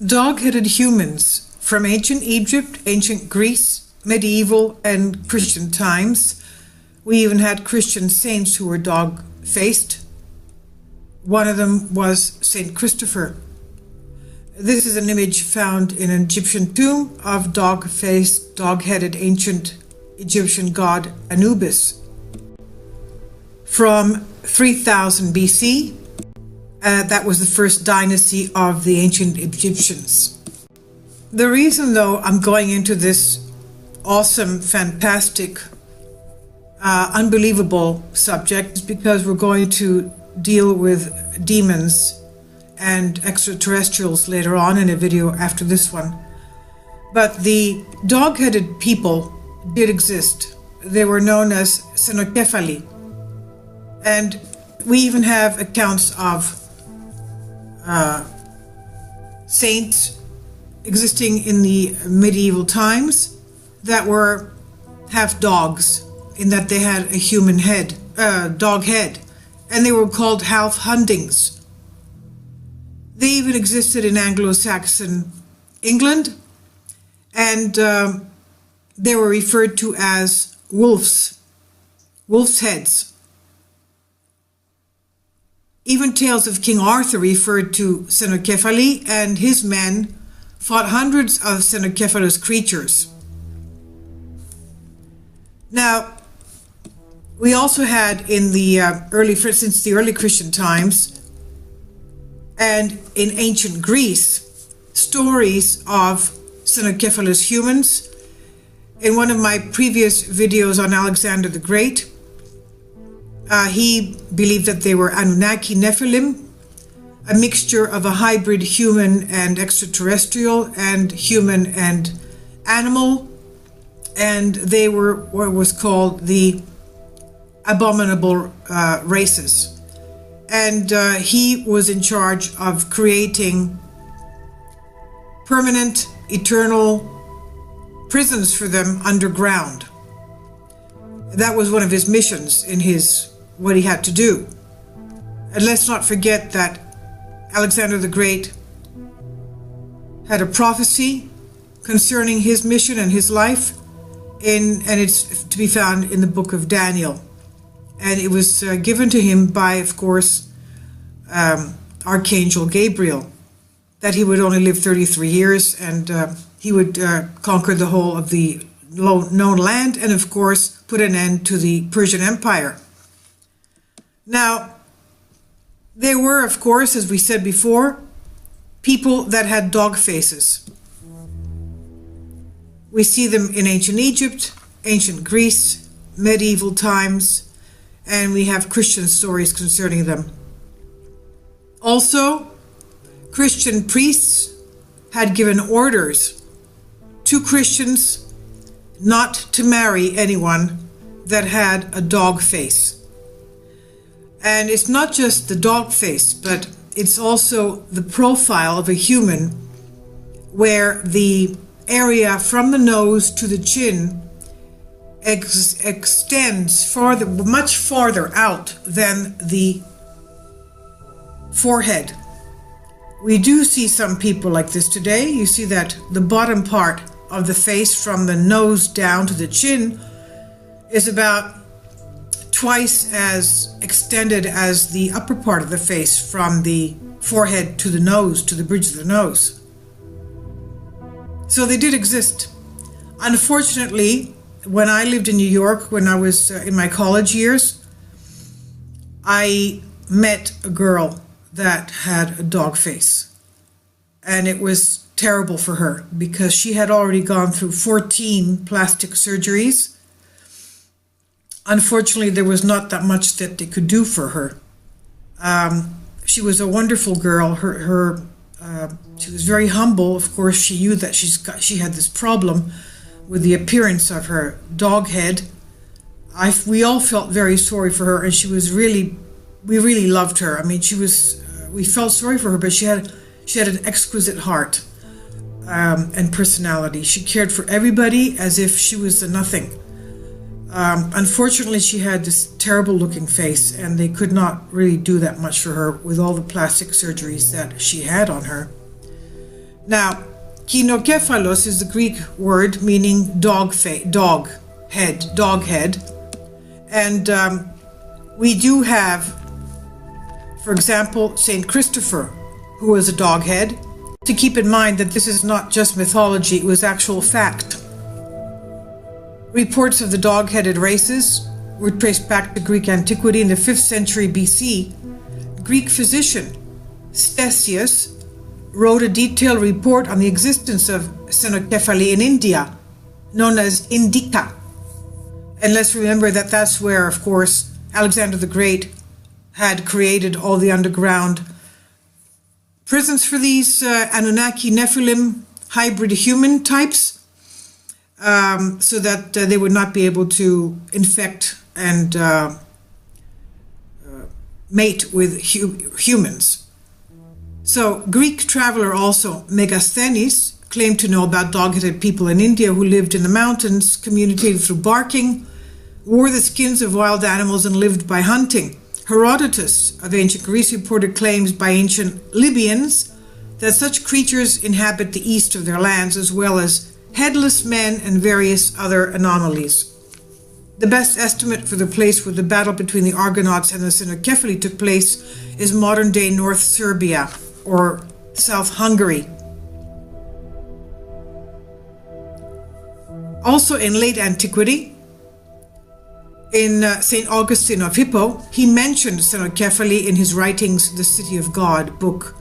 Dog-headed humans from ancient Egypt, ancient Greece, medieval and Christian times. We even had Christian saints who were dog-faced. One of them was Saint Christopher. This is an image found in an Egyptian tomb of dog-faced, dog-headed ancient Egyptian god Anubis from 3000 BC. That was the first dynasty of the ancient Egyptians. The reason, though, I'm going into this awesome, fantastic, unbelievable subject is because we're going to deal with demons and extraterrestrials later on in a video after this one. But the dog-headed people did exist. They were known as Xenocephali. And we even have accounts of saints existing in the medieval times that were half dogs, in that they had a human head, dog head, and they were called half Hundings. They even existed in Anglo-Saxon England, and they were referred to as wolves' heads. Even tales of King Arthur referred to Xenocephali, and his men fought hundreds of Xenocephalus creatures. Now, we also had in the since the early Christian times and in ancient Greece, stories of Xenocephalus humans. In one of my previous videos on Alexander the Great, he believed that they were Anunnaki Nephilim, a mixture of a hybrid human and extraterrestrial and human and animal, and they were what was called the abominable races. And he was in charge of creating permanent, eternal prisons for them underground. That was one of his missions in what he had to do. And let's not forget that Alexander the Great had a prophecy concerning his mission and his life, and it's to be found in the book of Daniel. And it was given to him by, of course, Archangel Gabriel, that he would only live 33 years and he would conquer the whole of the known land and, of course, put an end to the Persian Empire. Now, there were, of course, as we said before, people that had dog faces. We see them in ancient Egypt, ancient Greece, medieval times, and we have Christian stories concerning them. Also, Christian priests had given orders to Christians not to marry anyone that had a dog face. And it's not just the dog face, but it's also the profile of a human where the area from the nose to the chin extends much farther out than the forehead. We do see some people like this today. You see that the bottom part of the face from the nose down to the chin is about twice as extended as the upper part of the face from the forehead to the nose, to the bridge of the nose. So they did exist. Unfortunately, when I lived in New York, when I was in my college years, I met a girl that had a dog face. And it was terrible for her because she had already gone through 14 plastic surgeries. Unfortunately, there was not that much that they could do for her. She was a wonderful girl. She was very humble. Of course, she knew that she had this problem with the appearance of her dog head. We all felt very sorry for her, and we really loved her. I mean, we felt sorry for her, but she had an exquisite heart and personality. She cared for everybody as if she was a nothing. Unfortunately, she had this terrible looking face, and they could not really do that much for her with all the plastic surgeries that she had on her. Now, kinocephalos is the Greek word meaning dog head. And we do have, for example, Saint Christopher, who was a dog head. To keep in mind that this is not just mythology, it was actual fact. Reports of the dog-headed races were traced back to Greek antiquity. In the 5th century BC, Greek physician Ctesias wrote a detailed report on the existence of cynocephaly in India, known as Indica. And let's remember that that's where, of course, Alexander the Great had created all the underground prisons for these Anunnaki Nephilim hybrid human types, so that they would not be able to infect and mate with humans. So Greek traveler also Megasthenes claimed to know about dog-headed people in India who lived in the mountains, communicated through barking, wore the skins of wild animals, and lived by hunting. Herodotus of ancient Greece reported claims by ancient Libyans that such creatures inhabit the east of their lands, as well as headless men and various other anomalies. The best estimate for the place where the battle between the Argonauts and the Cynocephaly took place is modern-day North Serbia or South Hungary. Also in late antiquity, in St. Augustine of Hippo, he mentioned Cynocephaly in his writings The City of God, book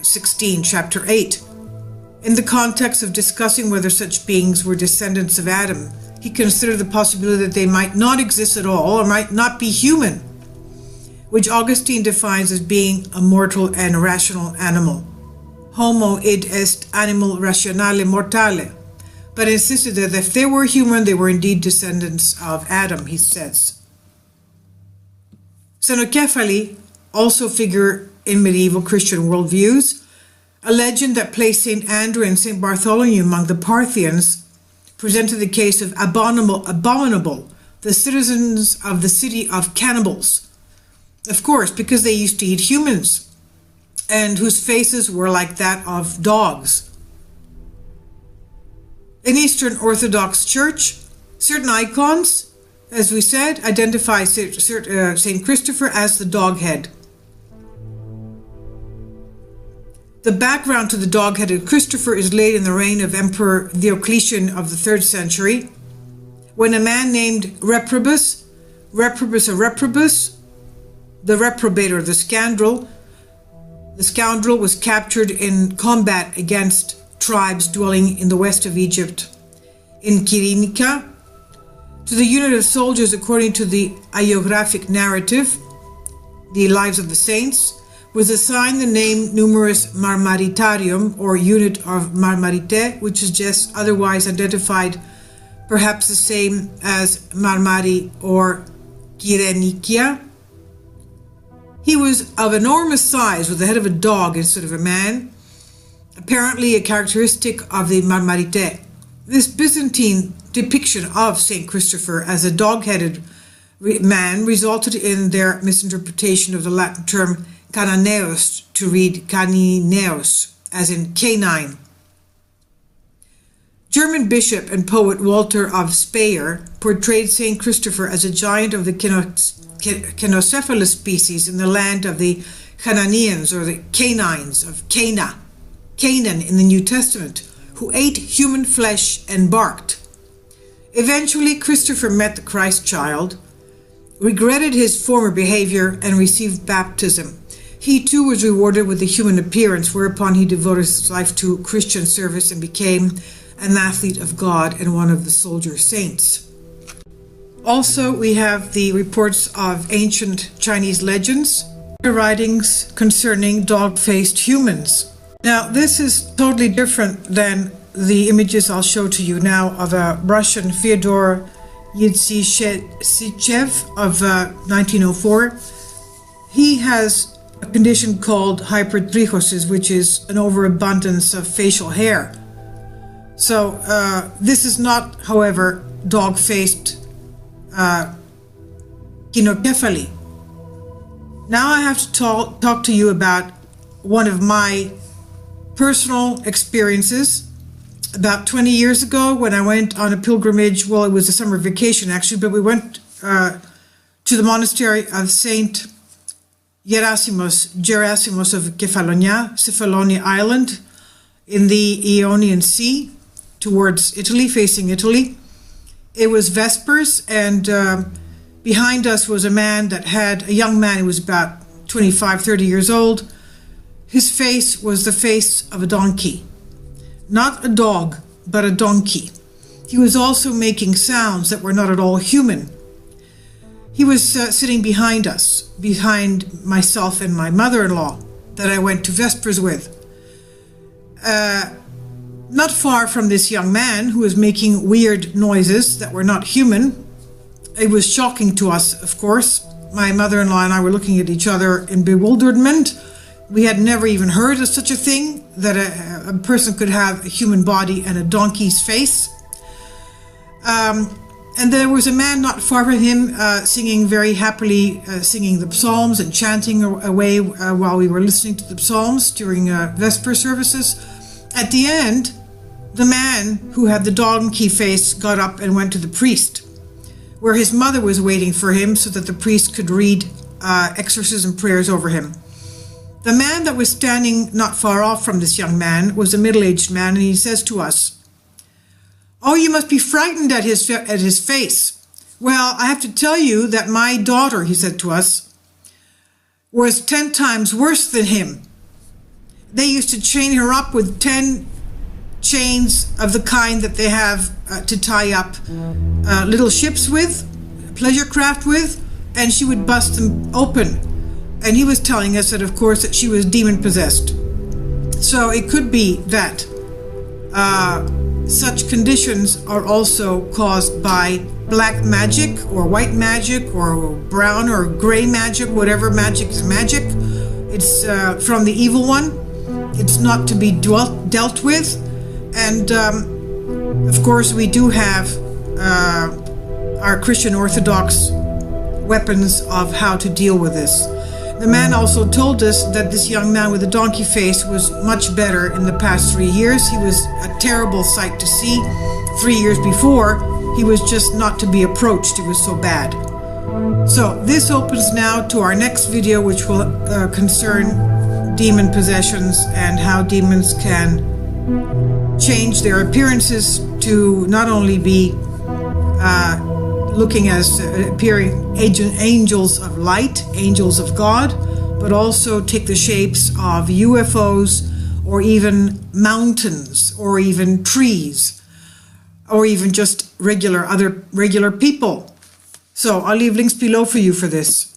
16, chapter 8. In the context of discussing whether such beings were descendants of Adam, he considered the possibility that they might not exist at all or might not be human, which Augustine defines as being a mortal and rational animal. Homo id est animal rationale mortale, but insisted that if they were human, they were indeed descendants of Adam, he says. Cynocephaly also figure in medieval Christian worldviews. A legend that placed St. Andrew and St. Bartholomew among the Parthians presented the case of Abominable, the citizens of the city of cannibals. Of course, because they used to eat humans, and whose faces were like that of dogs. In Eastern Orthodox Church, certain icons, as we said, identify St. Christopher as the dog head. The background to the dog-headed Christopher is laid in the reign of Emperor Diocletian of the 3rd century, when a man named Reprobus, the reprobator, the scoundrel was captured in combat against tribes dwelling in the west of Egypt, in Kyrenica. To the unit of soldiers, according to the hagiographic narrative, the Lives of the Saints, was assigned the name numerus marmaritarium, or unit of Marmarite, which is just otherwise identified perhaps the same as Marmari or Kyrenikia. He was of enormous size, with the head of a dog instead of a man, apparently a characteristic of the Marmarite. This Byzantine depiction of St. Christopher as a dog-headed man resulted in their misinterpretation of the Latin term cananeus to read canineus, as in canine. German bishop and poet Walter of Speyer portrayed St. Christopher as a giant of the Cynocephalus species in the land of the Canaanians, or the Canines of Canaan in the New Testament, who ate human flesh and barked. Eventually, Christopher met the Christ child, regretted his former behavior, and received baptism. He too was rewarded with a human appearance, whereupon he devoted his life to Christian service and became an athlete of God and one of the soldier saints. Also, we have the reports of ancient Chinese legends, writings concerning dog-faced humans. Now, this is totally different than the images I'll show to you now of a Russian Fyodor Yevshichev of 1904. He has a condition called hypertrichosis, which is an overabundance of facial hair. So this is not, however, dog-faced cynocephaly. Now I have to talk to you about one of my personal experiences. About 20 years ago, when I went on a pilgrimage, well, it was a summer vacation actually, but we went to the monastery of Saint Gerasimos of Cephalonia Island in the Ionian Sea towards Italy, facing Italy. It was Vespers, and behind us was a young man who was about 25, 30 years old. His face was the face of a donkey. Not a dog, but a donkey. He was also making sounds that were not at all human. He was sitting behind us, behind myself and my mother-in-law that I went to Vespers with. Not far from this young man who was making weird noises that were not human. It was shocking to us, of course. My mother-in-law and I were looking at each other in bewilderment. We had never even heard of such a thing, that a person could have a human body and a donkey's face. And there was a man not far from him singing very happily, singing the psalms and chanting away while we were listening to the psalms during Vesper services. At the end, the man who had the donkey face got up and went to the priest, where his mother was waiting for him so that the priest could read exorcism prayers over him. The man that was standing not far off from this young man was a middle-aged man, and he says to us, "Oh, you must be frightened at his face. Well, I have to tell you that my daughter," he said to us, "was 10 times worse than him. They used to chain her up with 10 chains of the kind that they have to tie up little ships with, pleasure craft with, and she would bust them open." And he was telling us that, of course, that she was demon-possessed. So it could be that such conditions are also caused by black magic or white magic or brown or gray magic, whatever magic is magic. It's from the evil one. It's not to be dealt with. And of course, we do have our Christian Orthodox weapons of how to deal with this. The man also told us that this young man with the donkey face was much better in the past 3 years. He was a terrible sight to see. 3 years before, he was just not to be approached. It was so bad. So this opens now to our next video, which will concern demon possessions and how demons can change their appearances to not only be looking as appearing angels of light, angels of God, but also take the shapes of UFOs or even mountains or even trees or even just regular people. So I'll leave links below for you for this.